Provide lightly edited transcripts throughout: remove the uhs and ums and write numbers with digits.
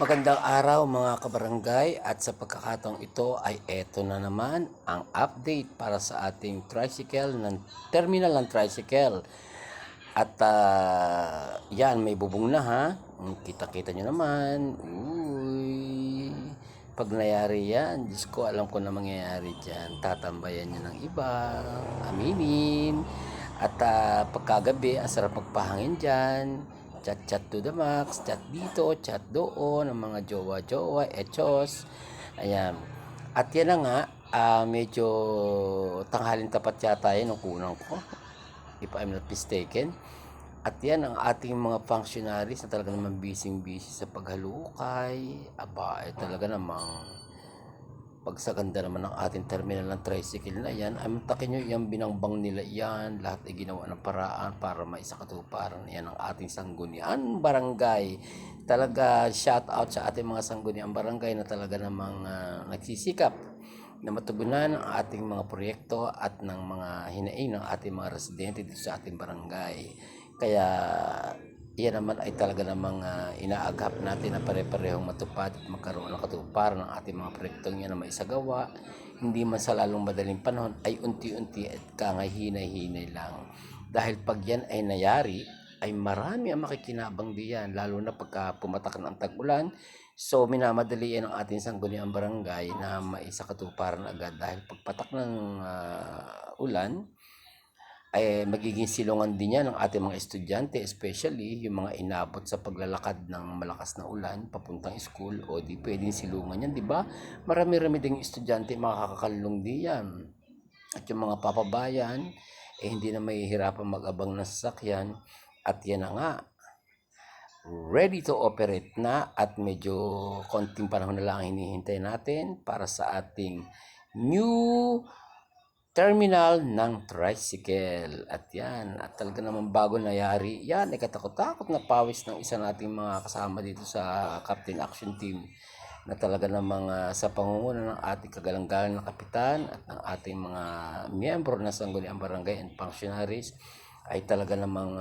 Magandang araw mga kabarangay, at sa pagkakataong ito ay eto na naman ang update para sa ating tricycle ng terminal ng tricycle. At yan, may bubong na ha. Kita-kita nyo naman. Uy, pag nayari yan, Diyos ko, alam ko na mangyayari dyan. Tatambayan nyo ng iba, aminin. At pagkagabi, ang sarap magpahangin dyan. Chat-chat to the max, chat dito, chat doon, ang mga jowa-jowa, echos. Ayan. At yan na nga, medyo tanghalin tapat yata yan nung kunang ko, if I'm not mistaken. At yan ang ating mga functionaries na talaga naman busy sa paghalukay. Aba, talaga namang pagsaganda naman ng ating terminal ng tricycle na yan, ay matakin nyo yung binangbang nila yan, lahat ay ginawa ng paraan para maisakatuparan yan ang ating sanggunian barangay. Talaga shout out sa ating mga sanggunian barangay na talaga namang nagsisikap na matugunan ang ating mga proyekto at ng mga hinaing ng ating mga residente dito sa ating barangay. Kaya yan naman ay talaga namang inaagap natin na pare-parehong matupad at magkaroon ng katuparan ng ating mga proyektong yan na maisagawa. Hindi man sa lalong madaling panahon ay unti-unti at hinay-hinay lang. Dahil pag yan ay nayari, ay marami ang makikinabang diyan, lalo na pagka pumatak ng tag-ulan. So minamadali yan ang ating sangguniang barangay na maisakatuparan agad, dahil pagpatak ng ulan ay magiging silungan din yan ng ating mga estudyante, especially yung mga inabot sa paglalakad ng malakas na ulan papuntang school, o di pwedeng silungan yan, di ba? Marami-rami ding estudyante makakakalong diyan. At yung mga papabayan, hindi na mahihirapan mag-abang ng sasakyan. At yan na nga, ready to operate na, at medyo konting panahon na lang hinihintay natin para sa ating new terminal ng tricycle. At yan, at talaga naman bago nayari yan, ay katakot-takot na pawis ng isa nating mga kasama dito sa Captain Action Team, na talaga namang sa pangunguna ng ating kagalang-galang na kapitan at ng ating mga miyembro ng sangguniang barangay and functionaries, ay talaga namang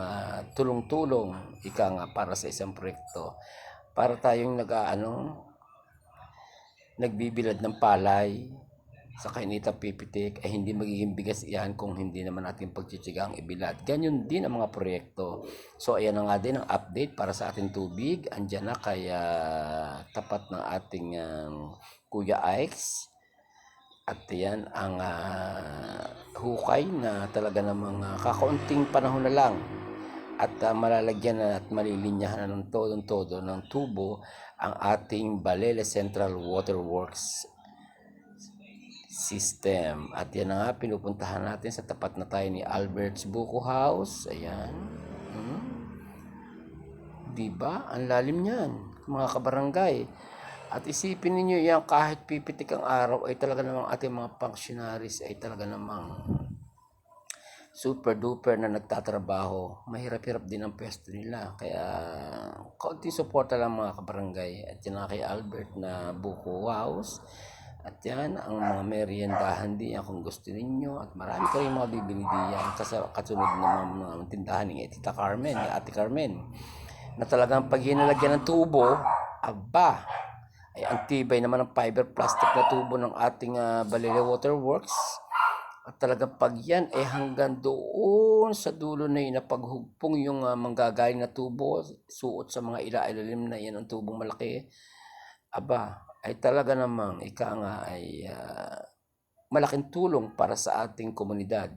tulong-tulong ika nga para sa isang proyekto. Para tayong nagbibilad ng palay sa kainitang pipitik, ay hindi magiging bigas iyan kung hindi naman natin pagtsitsiga ang ibilad. Ganyan din ang mga proyekto. So ayan na nga din ang update para sa ating tubig. Andyan na, kaya tapat ng ating Kuya Ike's. At yan ang hukay na talaga namang kakaunting panahon na lang, at malalagyan na at malilinyahan na ng todo ng tubo ang ating Balele Central Waterworks system. At yan na nga, pinupuntahan natin sa tapat na tayo ni Albert's Buko House. Ayan. Diba? Ang lalim niyan, mga kabarangay. At isipin ninyo yan, kahit pipitik ang araw, ay talaga namang ating mga functionaries ay talaga namang super duper na nagtatrabaho. Mahirap-hirap din ang pwesto nila. Kaya kaunting suporta lang mga kabarangay. At yan kay Albert na Buko House. At yan ang mga meriendahan diyan kung gusto ninyo. At marami kayong mga bibili diyan. Kasunod ng mga tindahan ni Tita Carmen, ni Ate Carmen, na talagang pag hinalagyan ng tubo, aba, ay ang tibay naman ng fiber plastic na tubo ng ating Balele Waterworks. At talagang pag yan ay hanggang doon sa dulo na yun, na paghugpong yung manggagaling na tubo, suot sa mga ilailalim na yan ang tubong malaki, aba, ay talaga namang ika nga ay malaking tulong para sa ating komunidad.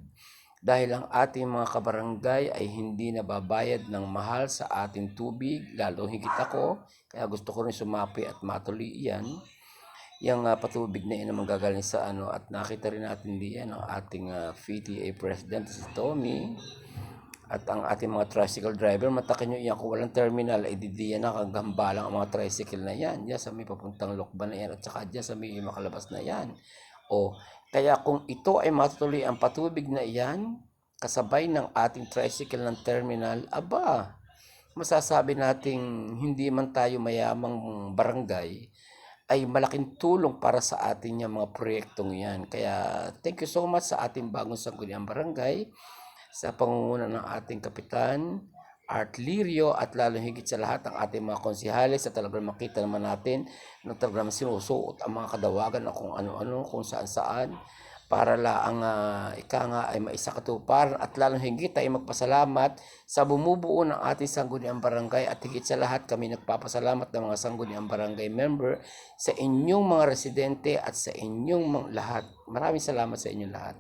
Dahil ang ating mga kabarangay ay hindi nababayad ng mahal sa ating tubig, lalo higit ako, kaya gusto ko rin sumapi at matuloy yan. Yung patubig na yun naman gagaling sa at nakita rin natin diyan ang ating PTA President si Tommy, at ang ating mga tricycle driver. Matakin nyo yan, kung walang terminal, ay didiyan na kaghambalang ang mga tricycle na yan. Diyan sa may papuntang Lokban na yan, at saka diyan sa may makalabas na yan. O, kaya kung ito ay matutuloy ang patubig na iyan, kasabay ng ating tricycle ng terminal, aba, masasabi nating hindi man tayo mayamang barangay, ay malaking tulong para sa atin yung mga proyektong yan. Kaya thank you so much sa ating bagong sangguniang barangay, sa pangunguna ng ating kapitan, Art Lirio, at lalo higit sa lahat ang ating mga konsihales, sa talagang makita naman natin na talagang sinusuot ang mga kadawagan o kung ano-ano, kung saan-saan, para laang ika nga ay maisakatuparan, at lalo higit ay magpasalamat sa bumubuo ng ating sangguniang barangay, at higit sa lahat kami nagpapasalamat ng mga sangguniang barangay member sa inyong mga residente at sa inyong mga lahat. Maraming salamat sa inyong lahat.